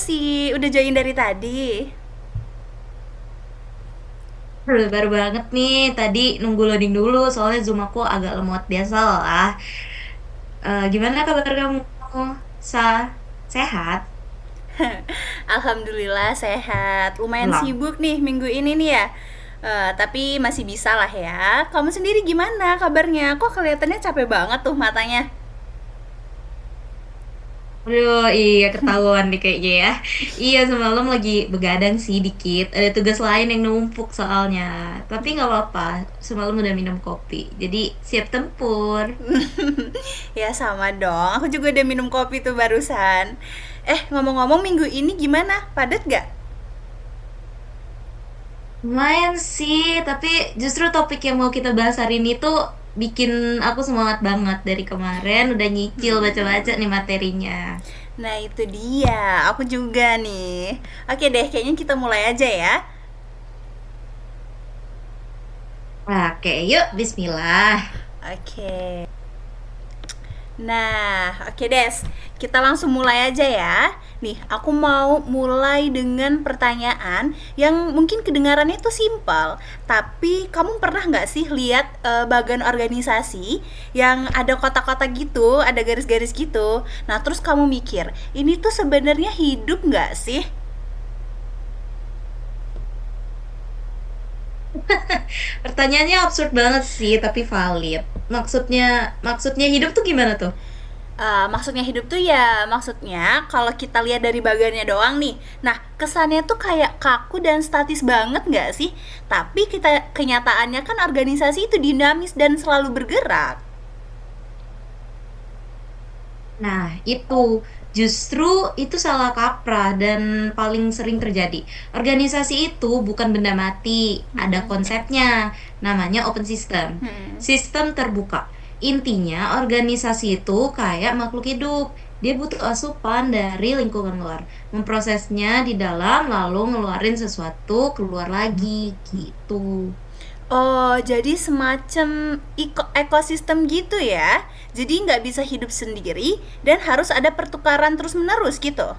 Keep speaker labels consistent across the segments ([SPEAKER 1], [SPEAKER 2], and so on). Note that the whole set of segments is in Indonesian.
[SPEAKER 1] masih udah join dari tadi?
[SPEAKER 2] Baru banget nih, tadi nunggu loading dulu soalnya Zoom aku agak lemot biasa lah. Gimana kabar kamu? Sehat?
[SPEAKER 1] Alhamdulillah sehat. Lumayan
[SPEAKER 2] Belum.
[SPEAKER 1] sibuk nih minggu ini nih ya. Tapi masih bisa lah ya. Kamu sendiri gimana kabarnya? Kok kelihatannya capek banget tuh matanya?
[SPEAKER 2] Aduh, iya ketahuan nih kayaknya ya. Iya, semalam lagi begadang sih dikit. Ada tugas lain yang numpuk soalnya. Tapi nggak apa-apa, semalam udah minum kopi. Jadi siap tempur.
[SPEAKER 1] Ya sama dong. Aku juga udah minum kopi tuh barusan. Ngomong-ngomong minggu ini gimana? Padat gak?
[SPEAKER 2] Lumayan sih, tapi justru topik yang mau kita bahas hari ini tuh bikin aku semangat banget dari kemarin udah nyicil baca-baca nih materinya.
[SPEAKER 1] Nah itu dia. Aku juga nih. Oke deh, kayaknya kita mulai aja ya.
[SPEAKER 2] Oke, yuk Bismillah.
[SPEAKER 1] Oke. Nah, oke Des. Kita langsung mulai aja ya. Nih, aku mau mulai dengan pertanyaan yang mungkin kedengarannya itu simpel, tapi kamu pernah nggak sih lihat bagan organisasi yang ada kotak-kotak gitu, ada garis-garis gitu? Nah, terus kamu mikir, ini tuh sebenarnya hidup nggak sih?
[SPEAKER 2] Pertanyaannya absurd banget sih, tapi valid. Maksudnya hidup tuh gimana tuh?
[SPEAKER 1] Maksudnya hidup tuh ya maksudnya kalau kita lihat dari bagannya doang nih. Nah, kesannya tuh kayak kaku dan statis banget nggak sih? Tapi kita kenyataannya kan organisasi itu dinamis dan selalu bergerak.
[SPEAKER 2] Nah, justru itu salah kaprah dan paling sering terjadi. Organisasi itu bukan benda mati, ada konsepnya, namanya open system.
[SPEAKER 1] Hmm.
[SPEAKER 2] Sistem terbuka. Intinya, organisasi itu kayak makhluk hidup. Dia butuh asupan dari lingkungan luar. Memprosesnya di dalam, lalu ngeluarin sesuatu keluar lagi, gitu.
[SPEAKER 1] Oh, jadi semacam ekosistem gitu ya. Jadi nggak bisa hidup sendiri dan harus ada pertukaran terus-menerus gitu.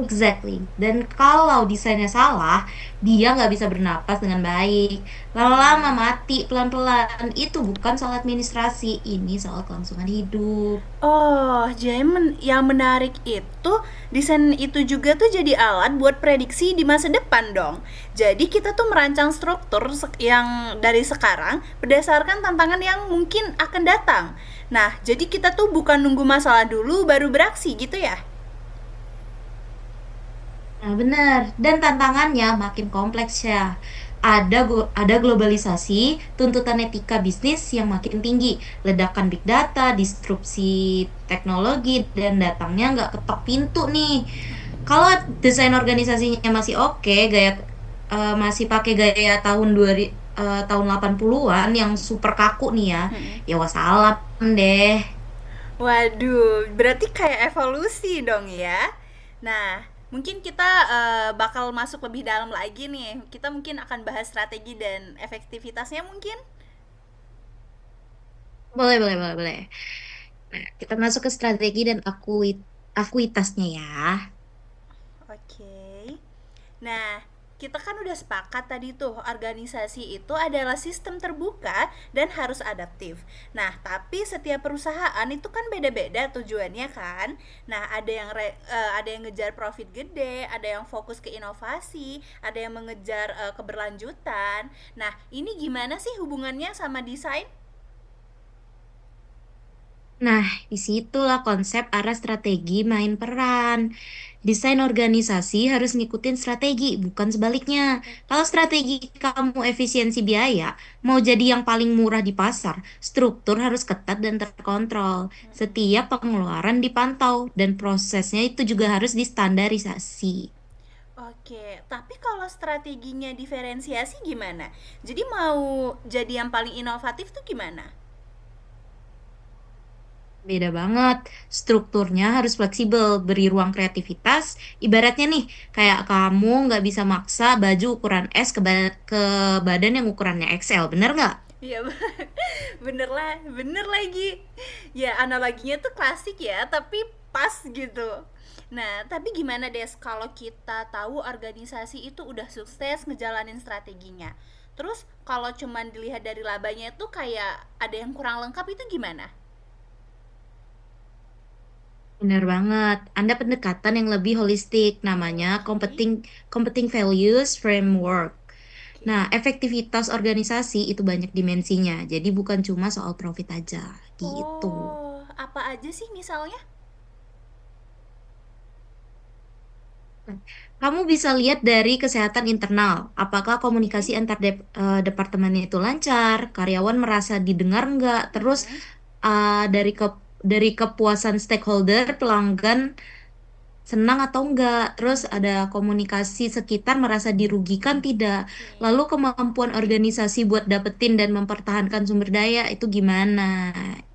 [SPEAKER 2] Exactly. Dan kalau desainnya salah, dia nggak bisa bernapas dengan baik. Lama-lama mati pelan-pelan. Itu bukan soal administrasi, ini soal kelangsungan hidup.
[SPEAKER 1] Oh, jadi yang menarik itu desain itu juga tuh jadi alat buat prediksi di masa depan dong. Jadi kita tuh merancang struktur yang dari sekarang berdasarkan tantangan yang mungkin akan datang. Nah, jadi kita tuh bukan nunggu masalah dulu baru beraksi gitu ya.
[SPEAKER 2] Nah, benar. Dan tantangannya makin kompleks ya. Ada globalisasi, tuntutan etika bisnis yang makin tinggi, ledakan big data, disrupsi teknologi, dan datangnya nggak ketok pintu nih. Kalau desain organisasinya masih oke, masih pakai gaya tahun 80-an yang super kaku nih ya, ya wassalam deh.
[SPEAKER 1] Waduh, berarti kayak evolusi dong ya. Nah, mungkin kita bakal masuk lebih dalam lagi nih. Kita mungkin akan bahas strategi dan efektivitasnya mungkin.
[SPEAKER 2] Boleh, boleh, boleh, boleh. Nah, kita masuk ke strategi dan akuitasnya ya.
[SPEAKER 1] Oke. Nah, kita kan udah sepakat tadi tuh, organisasi itu adalah sistem terbuka dan harus adaptif. Nah, tapi setiap perusahaan itu kan beda-beda tujuannya kan. Nah, ada yang ngejar profit gede, ada yang fokus ke inovasi, ada yang mengejar keberlanjutan. Nah, ini gimana sih hubungannya sama desain?
[SPEAKER 2] Nah, disitulah konsep arah strategi main peran. Desain organisasi harus ngikutin strategi, bukan sebaliknya. Kalau strategi kamu efisiensi biaya, mau jadi yang paling murah di pasar, struktur harus ketat dan terkontrol. Setiap pengeluaran dipantau, dan prosesnya itu juga harus distandarisasi.
[SPEAKER 1] Oke, tapi kalau strateginya diferensiasi gimana? Jadi mau jadi yang paling inovatif tuh gimana?
[SPEAKER 2] Beda banget. Strukturnya harus fleksibel, beri ruang kreativitas. Ibaratnya nih, kayak kamu nggak bisa maksa baju ukuran S ke badan yang ukurannya XL, bener nggak?
[SPEAKER 1] Iya, bener lah, bener lagi. Ya analoginya tuh klasik ya, tapi pas gitu. Nah, tapi gimana Des kalau kita tahu organisasi itu udah sukses ngejalanin strateginya. Terus kalau cuman dilihat dari labanya itu kayak ada yang kurang lengkap itu gimana?
[SPEAKER 2] Benar banget. Ada pendekatan yang lebih holistik, namanya
[SPEAKER 1] Oke.
[SPEAKER 2] competing values framework. Nah,
[SPEAKER 1] Oke.
[SPEAKER 2] efektivitas organisasi itu banyak dimensinya. Jadi bukan cuma soal profit aja, gitu.
[SPEAKER 1] Oh, apa aja sih misalnya?
[SPEAKER 2] Kamu bisa lihat dari kesehatan internal. Apakah komunikasi
[SPEAKER 1] Oke.
[SPEAKER 2] antar departemennya itu lancar, karyawan merasa didengar nggak, terus
[SPEAKER 1] Mm-mm.
[SPEAKER 2] dari kepuasan stakeholder, pelanggan senang atau enggak, terus ada
[SPEAKER 1] Mm-mm.
[SPEAKER 2] komunikasi sekitar merasa dirugikan tidak,
[SPEAKER 1] Oke.
[SPEAKER 2] lalu kemampuan organisasi buat dapetin dan mempertahankan sumber daya itu gimana,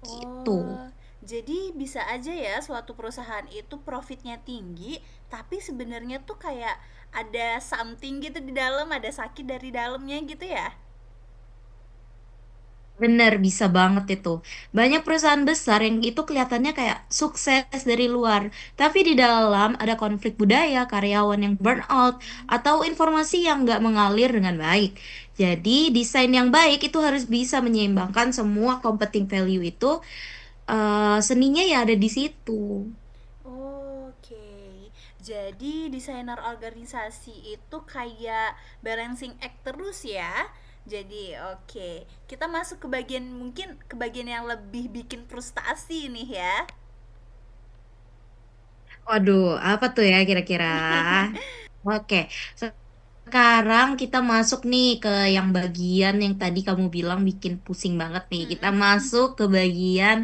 [SPEAKER 2] gitu.
[SPEAKER 1] Oh, jadi bisa aja ya suatu perusahaan itu profitnya tinggi, tapi sebenarnya tuh kayak ada something gitu di dalam, ada sakit dari dalamnya gitu ya?
[SPEAKER 2] Bener, bisa banget itu. Banyak perusahaan besar yang itu kelihatannya kayak sukses dari luar, tapi di dalam ada konflik budaya, karyawan yang burnout, atau informasi yang nggak mengalir dengan baik. Jadi, desain yang baik itu harus bisa menyeimbangkan semua competing value itu. Seninya ya ada di situ.
[SPEAKER 1] Oke, jadi desainer organisasi itu kayak balancing act terus ya. Jadi oke, kita masuk ke bagian mungkin ke bagian yang lebih bikin frustasi nih ya.
[SPEAKER 2] Waduh, apa tuh ya kira-kira? Oke, sekarang kita masuk nih ke yang bagian yang tadi kamu bilang bikin pusing banget nih. Kita
[SPEAKER 1] Mm-mm.
[SPEAKER 2] masuk ke bagian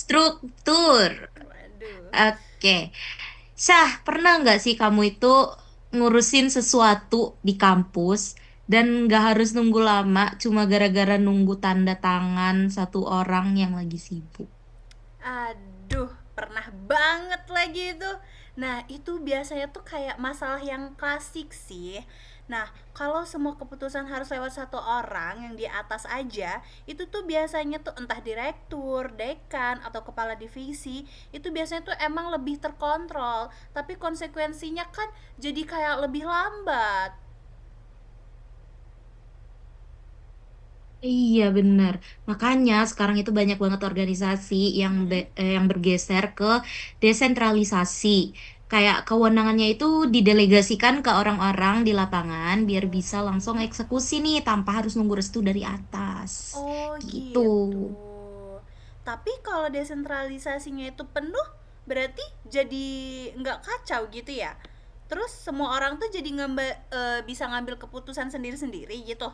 [SPEAKER 2] struktur.
[SPEAKER 1] Waduh.
[SPEAKER 2] Oke, pernah nggak sih kamu itu ngurusin sesuatu di kampus dan nggak harus nunggu lama cuma gara-gara nunggu tanda tangan satu orang yang lagi sibuk?
[SPEAKER 1] Aduh, pernah banget lagi itu. Nah, itu biasanya tuh kayak masalah yang klasik sih. Nah, kalau semua keputusan harus lewat satu orang yang di atas aja, itu tuh biasanya tuh entah direktur, dekan, atau kepala divisi, itu biasanya tuh emang lebih terkontrol. Tapi konsekuensinya kan jadi kayak lebih lambat.
[SPEAKER 2] Iya benar. Makanya sekarang itu banyak banget organisasi
[SPEAKER 1] Mm-mm.
[SPEAKER 2] yang bergeser ke desentralisasi. Kayak kewenangannya itu didelegasikan ke orang-orang di lapangan biar bisa langsung
[SPEAKER 1] Oke.
[SPEAKER 2] eksekusi nih tanpa harus nunggu restu dari atas.
[SPEAKER 1] Oh
[SPEAKER 2] Gitu.
[SPEAKER 1] gitu. Tapi kalau desentralisasinya itu penuh, berarti jadi nggak kacau gitu ya? Terus semua orang tuh jadi bisa ngambil keputusan sendiri-sendiri gitu.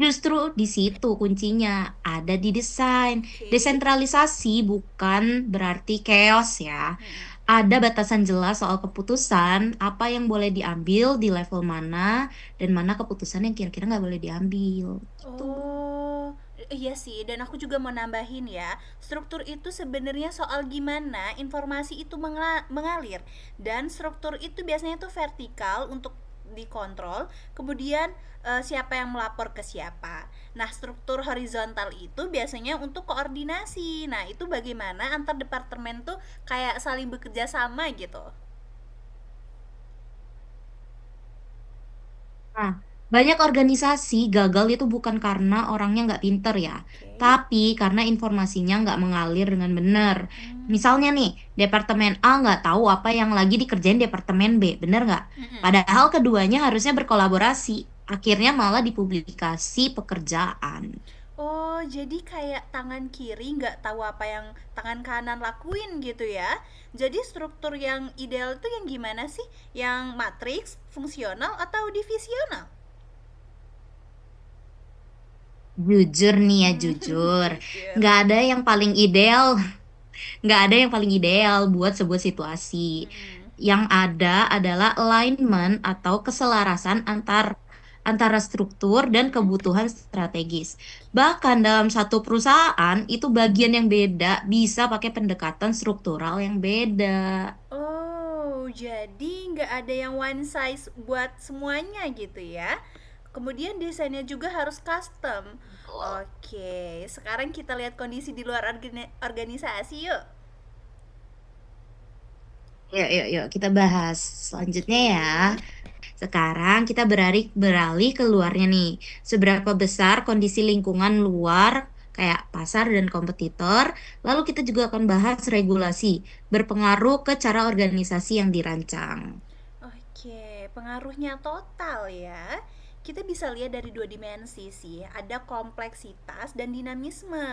[SPEAKER 2] Justru di situ kuncinya ada di desain.
[SPEAKER 1] Oke.
[SPEAKER 2] Desentralisasi bukan berarti chaos ya.
[SPEAKER 1] Mm-mm.
[SPEAKER 2] Ada batasan jelas soal keputusan, apa yang boleh diambil di level mana, dan mana keputusan yang kira-kira nggak boleh diambil. Gitu.
[SPEAKER 1] Oh, iya sih. Dan aku juga mau nambahin ya, struktur itu sebenarnya soal gimana informasi itu mengalir. Dan struktur itu biasanya tuh vertikal untuk dikontrol, kemudian siapa yang melapor ke siapa. Nah, struktur horizontal itu biasanya untuk koordinasi. Nah, itu bagaimana antar departemen tuh kayak saling bekerja sama gitu.
[SPEAKER 2] Nah, banyak organisasi gagal itu bukan karena orangnya nggak pinter ya,
[SPEAKER 1] Oke.
[SPEAKER 2] tapi karena informasinya nggak mengalir dengan benar.
[SPEAKER 1] Hmm.
[SPEAKER 2] Misalnya nih, Departemen A nggak tahu apa yang lagi dikerjain Departemen B, bener nggak?
[SPEAKER 1] Mm-mm.
[SPEAKER 2] Padahal keduanya harusnya berkolaborasi. Akhirnya malah dipublikasi pekerjaan.
[SPEAKER 1] Oh, jadi kayak tangan kiri nggak tahu apa yang tangan kanan lakuin gitu ya. Jadi struktur yang ideal itu yang gimana sih? Yang matriks, fungsional, atau divisional?
[SPEAKER 2] Jujur nih ya,
[SPEAKER 1] Hmm,
[SPEAKER 2] jujur.
[SPEAKER 1] jujur.
[SPEAKER 2] Nggak ada yang paling ideal, nggak ada yang paling ideal buat sebuah situasi.
[SPEAKER 1] Mm-mm.
[SPEAKER 2] Yang ada adalah alignment atau keselarasan antara struktur dan
[SPEAKER 1] Mm-mm.
[SPEAKER 2] kebutuhan strategis. Bahkan dalam satu perusahaan itu bagian yang beda bisa pakai pendekatan struktural yang beda.
[SPEAKER 1] Oh, jadi nggak ada yang one size buat semuanya gitu ya. Kemudian desainnya juga harus custom. Oke, sekarang kita lihat kondisi di luar organisasi yuk.
[SPEAKER 2] Yuk, yuk, yuk, kita bahas selanjutnya ya.
[SPEAKER 1] Oke.
[SPEAKER 2] Sekarang kita beralih ke luarnya nih. Seberapa besar kondisi lingkungan luar kayak pasar dan kompetitor. Lalu kita juga akan bahas regulasi berpengaruh ke cara organisasi yang dirancang.
[SPEAKER 1] Oke, pengaruhnya total ya. Kita bisa lihat dari dua dimensi sih, ada kompleksitas dan dinamisme.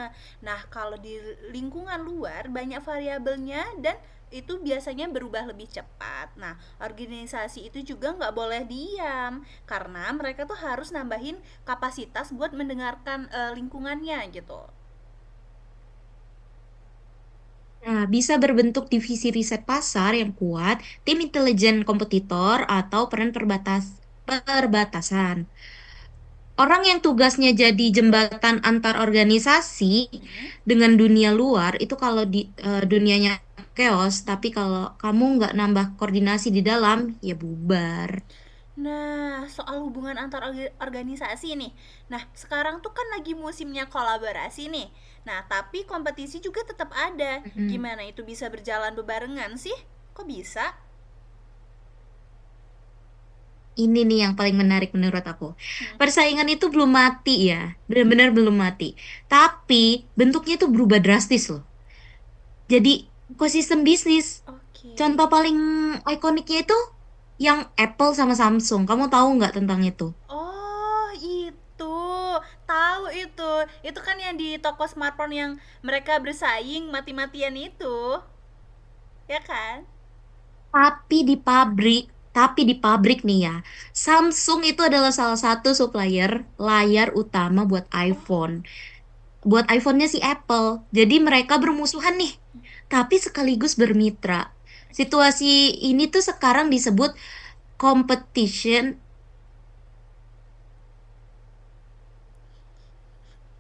[SPEAKER 1] Nah, kalau di lingkungan luar banyak variabelnya dan itu biasanya berubah lebih cepat. Nah, organisasi itu juga nggak boleh diam karena mereka tuh harus nambahin kapasitas buat mendengarkan lingkungannya gitu.
[SPEAKER 2] Nah, bisa berbentuk divisi riset pasar yang kuat, tim intelijen kompetitor, atau peran perbatasan. Orang yang tugasnya jadi jembatan antar organisasi
[SPEAKER 1] Mm-mm.
[SPEAKER 2] dengan dunia luar itu kalau di dunianya chaos, tapi kalau kamu nggak nambah koordinasi di dalam, ya bubar.
[SPEAKER 1] Nah, soal hubungan antar organisasi nih. Nah, sekarang tuh kan lagi musimnya kolaborasi nih. Nah, tapi kompetisi juga tetap ada.
[SPEAKER 2] Mm-mm.
[SPEAKER 1] Gimana itu bisa berjalan bebarengan sih? Kok bisa?
[SPEAKER 2] Ini nih yang paling menarik menurut aku.
[SPEAKER 1] Hmm.
[SPEAKER 2] Persaingan itu belum mati ya, benar-benar belum mati. Tapi bentuknya itu berubah drastis loh. Jadi ekosistem bisnis.
[SPEAKER 1] Oke.
[SPEAKER 2] Contoh paling ikoniknya itu yang Apple sama Samsung. Kamu tahu nggak tentang itu?
[SPEAKER 1] Oh, itu. Tahu itu. Itu kan yang di toko smartphone yang mereka bersaing mati-matian itu. Ya kan?
[SPEAKER 2] Tapi di pabrik, tapi di pabrik nih ya, Samsung itu adalah salah satu supplier layar utama buat
[SPEAKER 1] Oh,
[SPEAKER 2] iPhone. Buat iPhone-nya si Apple. Jadi mereka bermusuhan nih, tapi sekaligus bermitra. Situasi ini tuh sekarang disebut competition,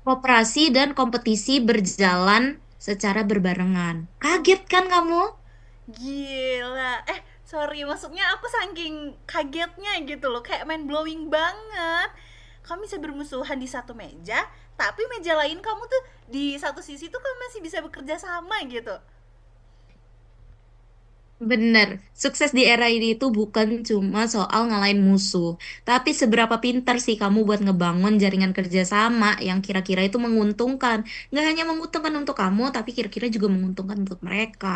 [SPEAKER 2] kooperasi dan kompetisi berjalan secara berbarengan.
[SPEAKER 1] oh,
[SPEAKER 2] Kaget kan kamu?
[SPEAKER 1] gila. Sorry, maksudnya aku saking kagetnya gitu loh, kayak mind blowing banget. Kamu bisa bermusuhan di satu meja, tapi meja lain kamu tuh di satu sisi tuh kamu masih bisa bekerja sama gitu.
[SPEAKER 2] Bener, sukses di era ini itu bukan cuma soal ngalahin musuh, tapi seberapa pintar sih kamu buat ngebangun jaringan kerjasama yang kira-kira itu menguntungkan. Nggak hanya menguntungkan untuk kamu, tapi kira-kira juga menguntungkan untuk mereka,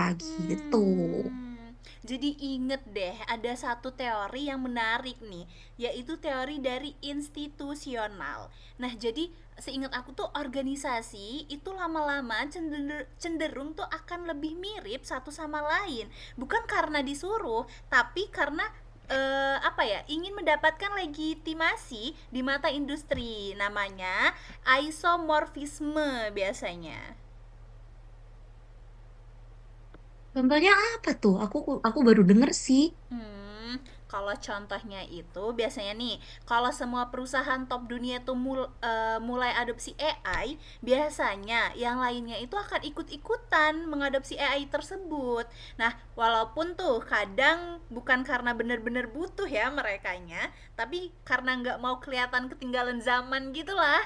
[SPEAKER 2] gitu.
[SPEAKER 1] Jadi inget deh, ada satu teori yang menarik nih, yaitu teori dari institusional. Nah, jadi seingat aku tuh organisasi itu lama-lama cenderung tuh akan lebih mirip satu sama lain. Bukan karena disuruh, tapi karena apa ya, ingin mendapatkan legitimasi di mata industri. Namanya isomorfisme biasanya.
[SPEAKER 2] Contohnya apa tuh? Aku baru denger sih.
[SPEAKER 1] Kalau contohnya itu biasanya nih, kalau semua perusahaan top dunia tuh mulai adopsi AI, biasanya yang lainnya itu akan ikut-ikutan mengadopsi AI tersebut. Nah, walaupun tuh kadang bukan karena bener-bener butuh ya merekanya, tapi karena nggak mau kelihatan ketinggalan zaman gitulah.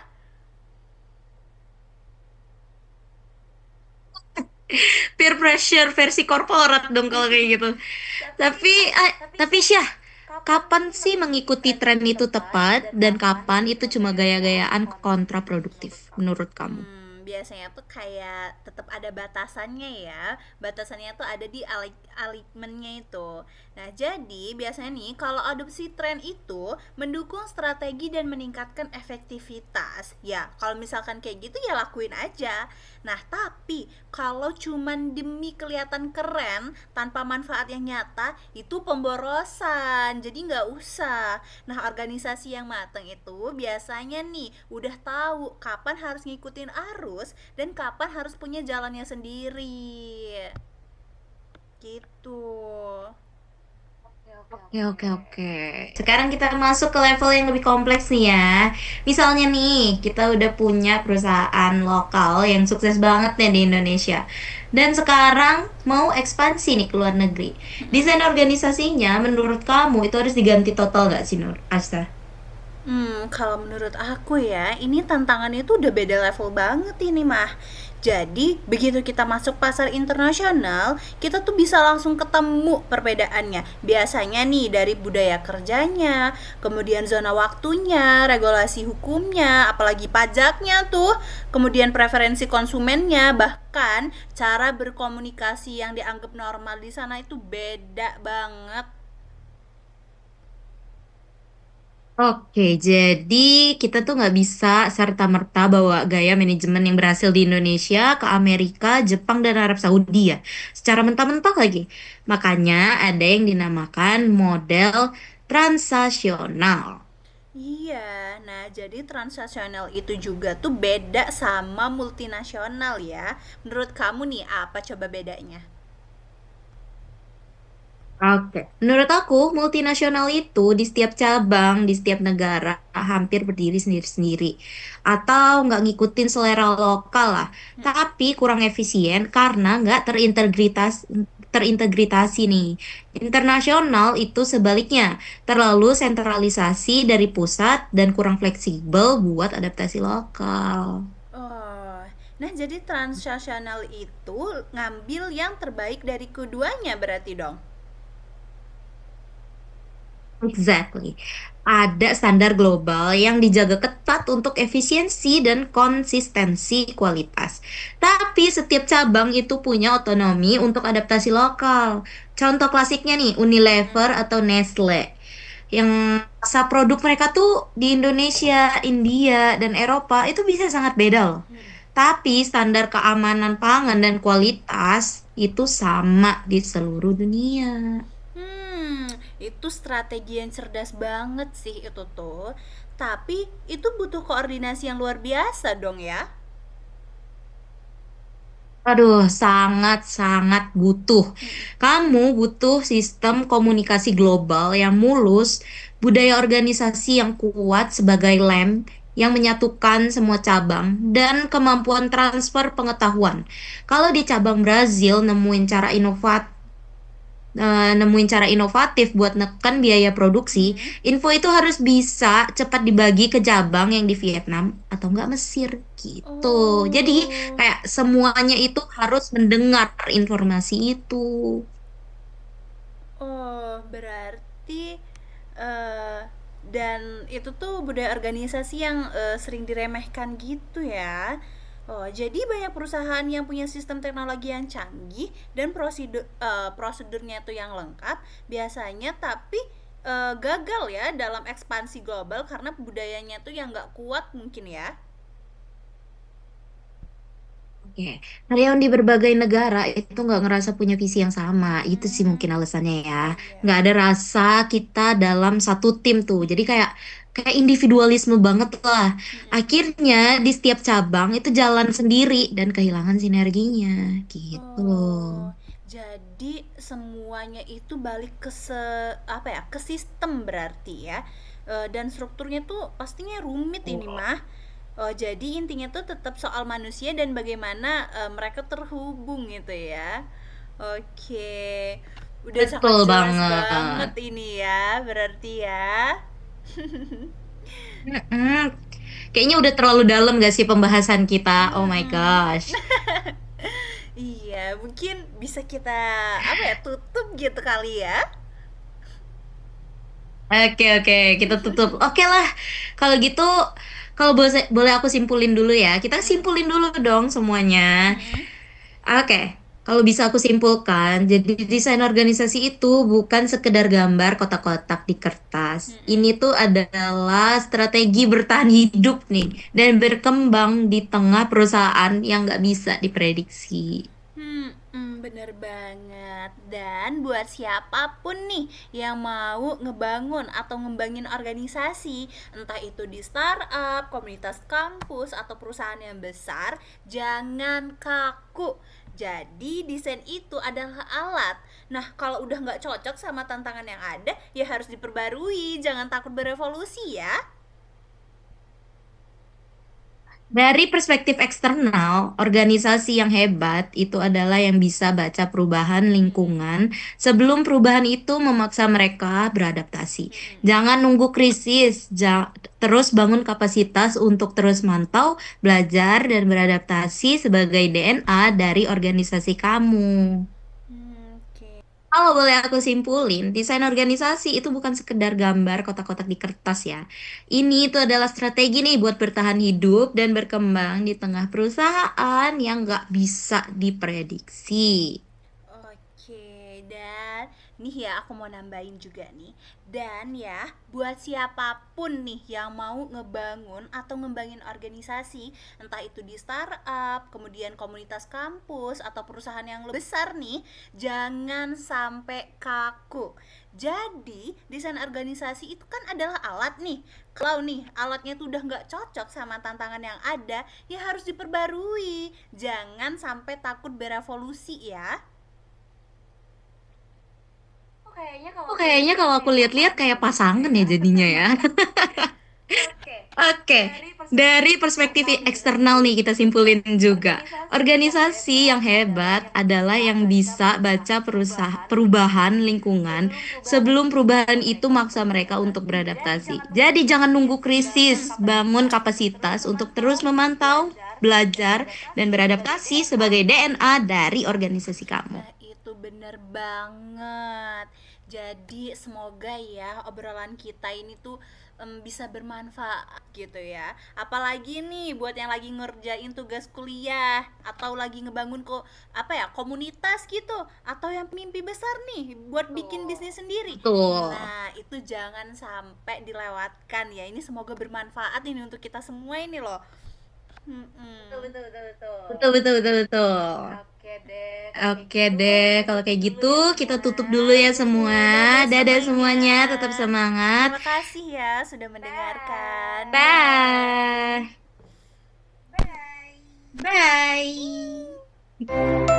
[SPEAKER 2] Peer pressure versi korporat dong kalau kayak gitu.
[SPEAKER 1] Tapi
[SPEAKER 2] Tapi, tapi Syah,
[SPEAKER 1] kapan
[SPEAKER 2] kapan
[SPEAKER 1] sih
[SPEAKER 2] sih
[SPEAKER 1] mengikuti
[SPEAKER 2] mengikuti
[SPEAKER 1] tren
[SPEAKER 2] tren
[SPEAKER 1] itu
[SPEAKER 2] itu
[SPEAKER 1] tepat
[SPEAKER 2] tepat
[SPEAKER 1] dan
[SPEAKER 2] dan
[SPEAKER 1] kapan
[SPEAKER 2] kapan
[SPEAKER 1] itu
[SPEAKER 2] itu
[SPEAKER 1] cuma
[SPEAKER 2] cuma
[SPEAKER 1] gaya-gayaan
[SPEAKER 2] gaya-gayaan kontraproduktif
[SPEAKER 1] kontraproduktif
[SPEAKER 2] menurut kamu?
[SPEAKER 1] Biasanya tuh kayak tetap ada batasannya ya. Batasannya tuh ada di alignmentnya itu. Nah, jadi biasanya nih kalau adopsi tren itu mendukung strategi dan meningkatkan efektivitas. Ya, kalau misalkan kayak gitu ya lakuin aja. Nah, tapi kalau cuman demi kelihatan keren tanpa manfaat yang nyata, itu pemborosan. Jadi nggak usah. Nah, organisasi yang mateng itu biasanya nih udah tahu kapan harus ngikutin arus dan kapan harus punya jalannya sendiri. Gitu.
[SPEAKER 2] Oke, oke, oke. Sekarang kita masuk ke level yang lebih kompleks nih ya. Misalnya nih, kita udah punya perusahaan lokal yang sukses banget nih di Indonesia. Dan sekarang mau ekspansi nih ke luar negeri. Desain organisasinya menurut kamu itu harus diganti total gak sih, Nur Asta?
[SPEAKER 1] Kalau menurut aku ya, ini tantangannya itu udah beda level banget ini mah. Jadi, begitu kita masuk pasar internasional, kita tuh bisa langsung ketemu perbedaannya. Biasanya nih dari budaya kerjanya, kemudian zona waktunya, regulasi hukumnya, apalagi pajaknya tuh, kemudian preferensi konsumennya, bahkan cara berkomunikasi yang dianggap normal di sana itu beda banget.
[SPEAKER 2] Oke, jadi kita tuh nggak bisa serta-merta bawa gaya manajemen yang berhasil di Indonesia ke Amerika, Jepang, dan Arab Saudi ya. Secara mentah-mentah lagi. Makanya ada yang dinamakan model transaksional.
[SPEAKER 1] Iya, nah jadi transnasional itu juga tuh beda sama multinasional ya. Menurut kamu nih apa coba bedanya?
[SPEAKER 2] Oke, menurut aku multinasional itu di setiap cabang, di setiap negara hampir berdiri sendiri-sendiri atau nggak ngikutin selera lokal lah. Tapi kurang efisien karena nggak terintegritasi nih. Internasional itu sebaliknya terlalu sentralisasi dari pusat dan kurang fleksibel buat adaptasi lokal.
[SPEAKER 1] Oh, nah jadi transnasional itu ngambil yang terbaik dari keduanya berarti dong.
[SPEAKER 2] Exactly. Ada standar global yang dijaga ketat untuk efisiensi dan konsistensi kualitas. Tapi setiap cabang itu punya otonomi untuk adaptasi lokal. Contoh klasiknya nih, Unilever atau Nestle. Yang masa produk mereka tuh di Indonesia, India, dan Eropa itu bisa sangat beda loh. Tapi standar keamanan pangan dan kualitas itu sama di seluruh dunia.
[SPEAKER 1] Hmm, itu strategi yang cerdas banget sih itu tuh. Tapi itu butuh koordinasi yang luar biasa dong ya.
[SPEAKER 2] Aduh, sangat-sangat butuh. Kamu butuh sistem komunikasi global yang mulus, budaya organisasi yang kuat sebagai lem yang menyatukan semua cabang, dan kemampuan transfer pengetahuan. Kalau di cabang Brazil nemuin cara inovatif buat neken biaya produksi, info itu harus bisa cepat dibagi ke cabang yang di Vietnam atau enggak Mesir gitu. Jadi
[SPEAKER 1] Oh,
[SPEAKER 2] kayak semuanya itu harus mendengar informasi itu.
[SPEAKER 1] oh, berarti eh dan itu tuh budaya organisasi yang sering diremehkan gitu ya. Oh, jadi banyak perusahaan yang punya sistem teknologi yang canggih dan prosedurnya tuh yang lengkap biasanya, tapi gagal ya dalam ekspansi global karena budayanya tuh yang nggak kuat mungkin ya.
[SPEAKER 2] Oke, karyawan di berbagai negara itu nggak ngerasa punya visi yang sama. Itu sih
[SPEAKER 1] Hmm,
[SPEAKER 2] mungkin alasannya ya.
[SPEAKER 1] iya.
[SPEAKER 2] Nggak ada rasa kita dalam satu tim tuh. Jadi kayak kayak individualisme banget lah. Akhirnya di setiap cabang itu jalan sendiri dan kehilangan sinerginya gitu
[SPEAKER 1] Oh,
[SPEAKER 2] loh.
[SPEAKER 1] jadi semuanya itu balik ke apa ya, ke sistem berarti ya. Dan strukturnya tuh pastinya rumit ini mah. Oh, jadi intinya tuh tetap soal manusia dan bagaimana mereka terhubung gitu ya. Oke, udah
[SPEAKER 2] Betul
[SPEAKER 1] sangat jelas
[SPEAKER 2] banget.
[SPEAKER 1] banget ini ya, berarti ya.
[SPEAKER 2] Mm-mm. Kayaknya udah terlalu dalam gak sih pembahasan kita? Oh my
[SPEAKER 1] Mm-mm.
[SPEAKER 2] gosh.
[SPEAKER 1] Iya, mungkin bisa kita apa ya, tutup gitu kali ya.
[SPEAKER 2] Oke, oke, kita tutup. Oke lah, kalau gitu, kalau boleh aku simpulin dulu ya. Kita simpulin dulu dong semuanya.
[SPEAKER 1] Mm-mm.
[SPEAKER 2] Oke, kalau bisa aku simpulkan, jadi desain organisasi itu bukan sekedar gambar kotak-kotak di kertas. Ini
[SPEAKER 1] Mm-mm.
[SPEAKER 2] tuh adalah strategi bertahan hidup nih, dan berkembang di tengah perusahaan yang nggak bisa diprediksi.
[SPEAKER 1] Bener banget. Dan buat siapapun nih yang mau ngebangun atau ngembangin organisasi, entah itu di startup, komunitas kampus, atau perusahaan yang besar, jangan kaku. Jadi desain itu adalah alat. Nah, kalau udah nggak cocok sama tantangan yang ada, ya harus diperbarui. Jangan takut berevolusi ya.
[SPEAKER 2] Dari perspektif eksternal, organisasi yang hebat itu adalah yang bisa baca perubahan
[SPEAKER 1] Mm-mm.
[SPEAKER 2] lingkungan sebelum perubahan itu memaksa mereka beradaptasi.
[SPEAKER 1] Mm-mm.
[SPEAKER 2] Jangan nunggu krisis, terus bangun kapasitas untuk terus mantau, belajar, dan beradaptasi sebagai DNA dari organisasi kamu.
[SPEAKER 1] Oke.
[SPEAKER 2] Kalau boleh aku simpulin, desain organisasi itu bukan sekedar gambar kotak-kotak di kertas ya. Ini itu adalah strategi nih buat bertahan hidup dan berkembang di tengah perusahaan yang nggak bisa diprediksi.
[SPEAKER 1] Oke, dan nih ya aku mau nambahin juga nih. Dan ya, buat siapapun nih yang mau ngebangun atau ngembangin organisasi, entah itu di startup, kemudian komunitas kampus atau perusahaan yang lebih besar nih, jangan sampai kaku. Jadi, desain organisasi itu kan adalah alat nih. Kalau nih alatnya tuh udah nggak cocok sama tantangan yang ada, ya harus diperbarui. Jangan sampai takut berevolusi ya.
[SPEAKER 2] Oh, kayaknya kalau aku lihat-lihat kayak pasangan ya jadinya ya. Oke, dari perspektif eksternal nih kita simpulin juga. Organisasi yang hebat adalah yang bisa baca perubahan lingkungan sebelum perubahan itu maksa mereka untuk beradaptasi. Jadi jangan nunggu krisis, bangun kapasitas untuk terus memantau, belajar, dan beradaptasi sebagai DNA dari organisasi kamu.
[SPEAKER 1] Nah, itu bener banget. Jadi, semoga ya obrolan kita ini tuh bisa bermanfaat gitu ya. Apalagi nih buat yang lagi ngerjain tugas kuliah atau lagi ngebangun kok apa ya, komunitas gitu atau yang mimpi besar nih buat bikin bisnis sendiri.
[SPEAKER 2] Betul.
[SPEAKER 1] Nah, itu jangan sampai dilewatkan ya. Ini semoga bermanfaat ini untuk kita semua ini loh. Mm-mm.
[SPEAKER 2] Betul, betul, betul, betul.
[SPEAKER 1] Oke deh, kalau kayak
[SPEAKER 2] Oke
[SPEAKER 1] gitu
[SPEAKER 2] deh,
[SPEAKER 1] kita
[SPEAKER 2] kalau
[SPEAKER 1] tutup
[SPEAKER 2] kayak
[SPEAKER 1] dulu
[SPEAKER 2] gitu
[SPEAKER 1] ya
[SPEAKER 2] kita
[SPEAKER 1] semua.
[SPEAKER 2] tutup dulu ya semua.
[SPEAKER 1] Dadah
[SPEAKER 2] Dadah
[SPEAKER 1] semuanya.
[SPEAKER 2] semuanya, tetap semangat.
[SPEAKER 1] Terima kasih ya sudah mendengarkan. Bye.
[SPEAKER 2] Bye. Bye.